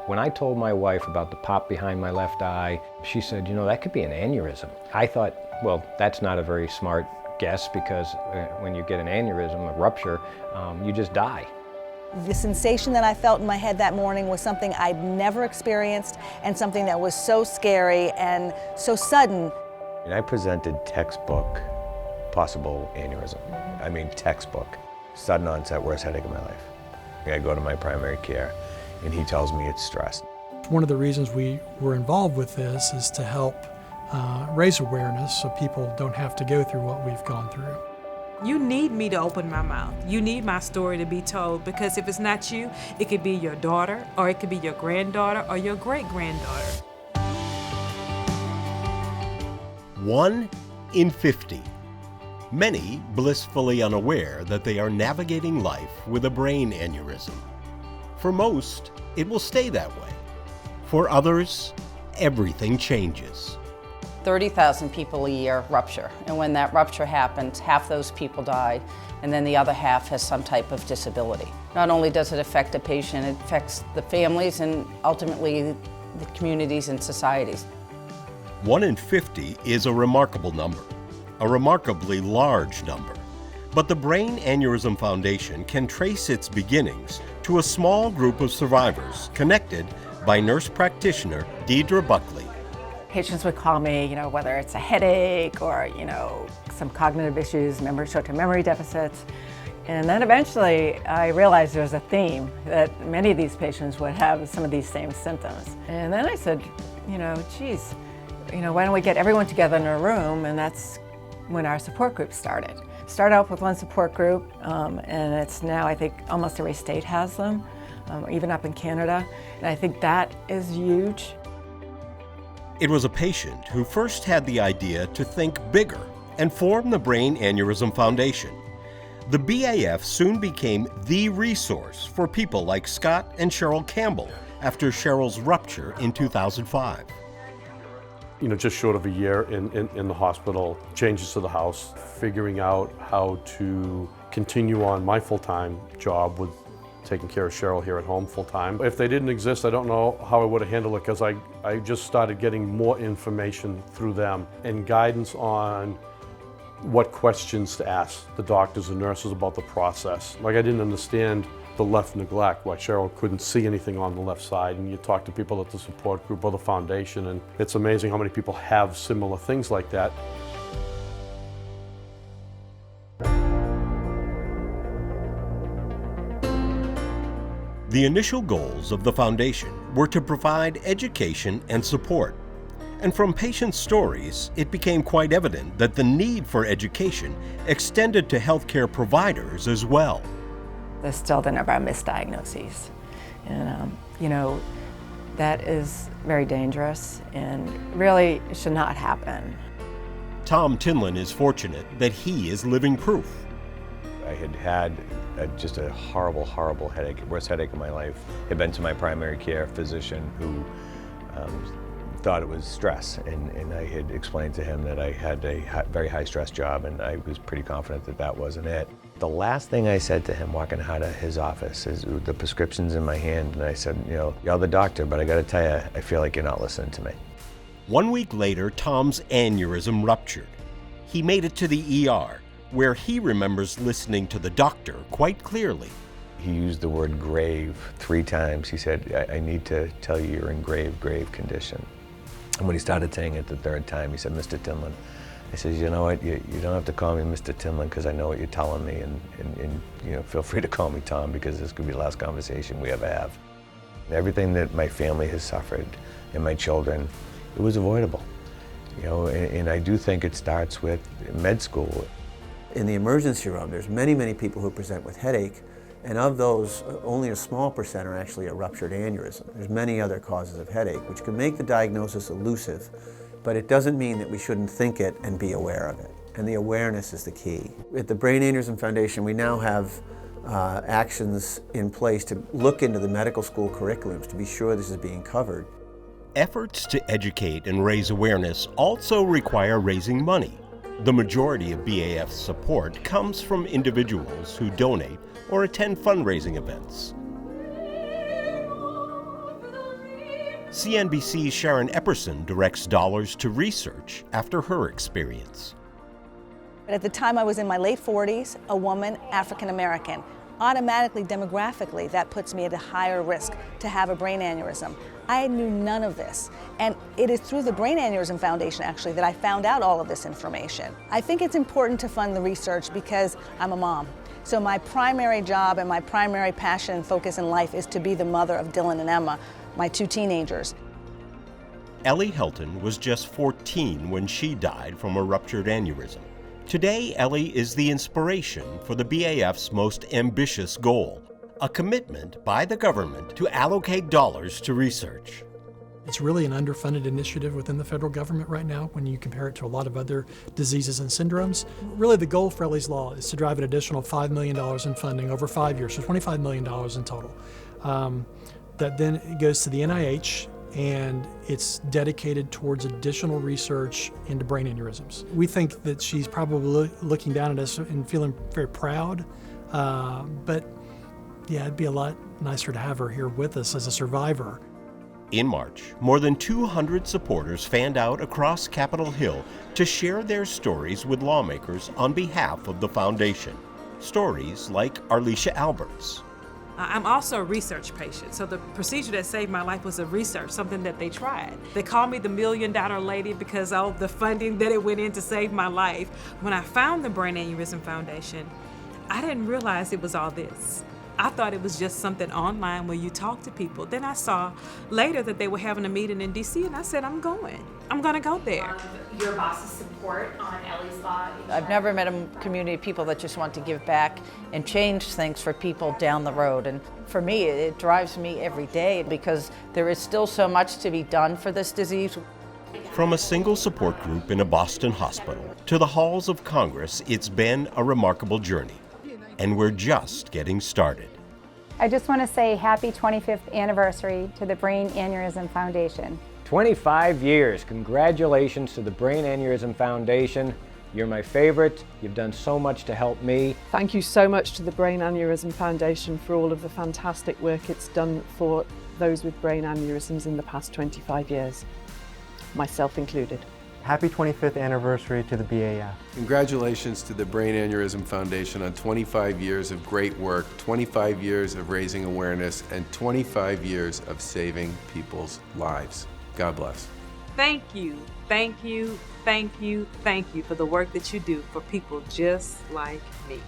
When I told my wife about the pop behind my left eye, she said, you know, that could be an aneurysm. I thought, well, that's not a very smart guess because when you get an aneurysm, a rupture, you just die. The sensation that I felt in my head that morning was something I'd never experienced and something that was so scary and so sudden. And I presented textbook possible aneurysm. I mean textbook. Sudden onset, worst headache of my life. I go to my primary care and he tells me it's stress. One of the reasons we were involved with this is to help raise awareness so people don't have to go through what we've gone through. You need me to open my mouth. You need my story to be told, because if it's not you, it could be your daughter, or it could be your granddaughter, or your great-granddaughter. 1 in 50. Many blissfully unaware that they are navigating life with a brain aneurysm. For most, it will stay that way. For others, everything changes. 30,000 people a year rupture, and when that rupture happens, half those people die, and then the other half has some type of disability. Not only does it affect the patient, it affects the families and ultimately the communities and societies. 1 in 50 is a remarkable number, a remarkably large number. But the Brain Aneurysm Foundation can trace its beginnings to a small group of survivors connected by nurse practitioner Deidre Buckley. Patients would call me, you know, whether it's a headache or, you know, some cognitive issues, short-term memory deficits. And then eventually I realized there was a theme that many of these patients would have some of these same symptoms. And then I said, you know, geez, you know, why don't we get everyone together in a room? And that's when our support group started. Started off with one support group, and it's now, I think, almost every state has them, even up in Canada. And I think that is huge. It was a patient who first had the idea to think bigger and form the Brain Aneurysm Foundation. The BAF soon became the resource for people like Scott and Cheryl Campbell after Cheryl's rupture in 2005. You know, just short of a year in the hospital, changes to the house, figuring out how to continue on my full-time job with taking care of Cheryl here at home full-time. If they didn't exist, I don't know how I would have handled it, because I just started getting more information through them and guidance on what questions to ask the doctors and nurses about the process. Like, I didn't understand the left neglect, why Cheryl couldn't see anything on the left side, and you talk to people at the support group or the foundation, and it's amazing how many people have similar things like that. The initial goals of the foundation were to provide education and support. And from patient stories, it became quite evident that the need for education extended to healthcare providers as well. There's still the number of misdiagnoses. And, you know, that is very dangerous and really should not happen. Tom Tinlin is fortunate that he is living proof. I had just a horrible, horrible headache, worst headache of my life. Had been to my primary care physician who thought it was stress, and I had explained to him that I had a very high stress job, and I was pretty confident that that wasn't it. The last thing I said to him walking out of his office is the prescription's in my hand, and I said, you know, you're the doctor, but I gotta tell you, I feel like you're not listening to me. 1 week later, Tom's aneurysm ruptured. He made it to the ER, where he remembers listening to the doctor quite clearly. He used the word grave 3 times. He said, I need to tell you you're in grave, grave condition. And when he started saying it the 3rd time, he said, Mr. Tinlin. I said, you know what, you don't have to call me Mr. Tinlin, because I know what you're telling me, and you know, feel free to call me Tom, because this could be the last conversation we ever have. Everything that my family has suffered, and my children, it was avoidable. You know, and I do think it starts with med school. In the emergency room, there's many, many people who present with headache, and of those, only a small percent are actually a ruptured aneurysm. There's many other causes of headache, which can make the diagnosis elusive, but it doesn't mean that we shouldn't think it and be aware of it. And the awareness is the key. At the Brain Aneurysm Foundation, we now have actions in place to look into the medical school curriculums to be sure this is being covered. Efforts to educate and raise awareness also require raising money. The majority of BAF's support comes from individuals who donate or attend fundraising events. CNBC's Sharon Epperson directs dollars to research after her experience. But at the time I was in my late 40s, a woman, African American. Automatically, demographically, that puts me at a higher risk to have a brain aneurysm. I knew none of this. And it is through the Brain Aneurysm Foundation, actually, that I found out all of this information. I think it's important to fund the research because I'm a mom. So my primary job and my primary passion and focus in life is to be the mother of Dylan and Emma, my 2 teenagers. Ellie Helton was just 14 when she died from a ruptured aneurysm. Today, Ellie is the inspiration for the BAF's most ambitious goal, a commitment by the government to allocate dollars to research. It's really an underfunded initiative within the federal government right now when you compare it to a lot of other diseases and syndromes. Really, the goal for Ellie's Law is to drive an additional $5 million in funding over 5 years, so $25 million in total. That then goes to the NIH, and it's dedicated towards additional research into brain aneurysms. We think that she's probably looking down at us and feeling very proud, but yeah, it'd be a lot nicer to have her here with us as a survivor. In March, more than 200 supporters fanned out across Capitol Hill to share their stories with lawmakers on behalf of the foundation. Stories like Arlisha Albert's. I'm also a research patient, so the procedure that saved my life was a research, something that they tried. They call me the $1 million lady because of the funding that it went in to save my life. When I found the Brain Aneurysm Foundation, I didn't realize it was all this. I thought it was just something online where you talk to people. Then I saw later that they were having a meeting in DC, and I said, I'm going to go there. Your boss's support on Ellie's Law. I've never met a community of people that just want to give back and change things for people down the road. And for me, it drives me every day because there is still so much to be done for this disease. From a single support group in a Boston hospital to the halls of Congress, it's been a remarkable journey. And we're just getting started. I just want to say happy 25th anniversary to the Brain Aneurysm Foundation. 25 years. Congratulations to the Brain Aneurysm Foundation. You're my favorite. You've done so much to help me. Thank you so much to the Brain Aneurysm Foundation for all of the fantastic work it's done for those with brain aneurysms in the past 25 years, myself included. Happy 25th anniversary to the BAF. Congratulations to the Brain Aneurysm Foundation on 25 years of great work, 25 years of raising awareness, and 25 years of saving people's lives. God bless. Thank you, thank you, thank you, thank you for the work that you do for people just like me.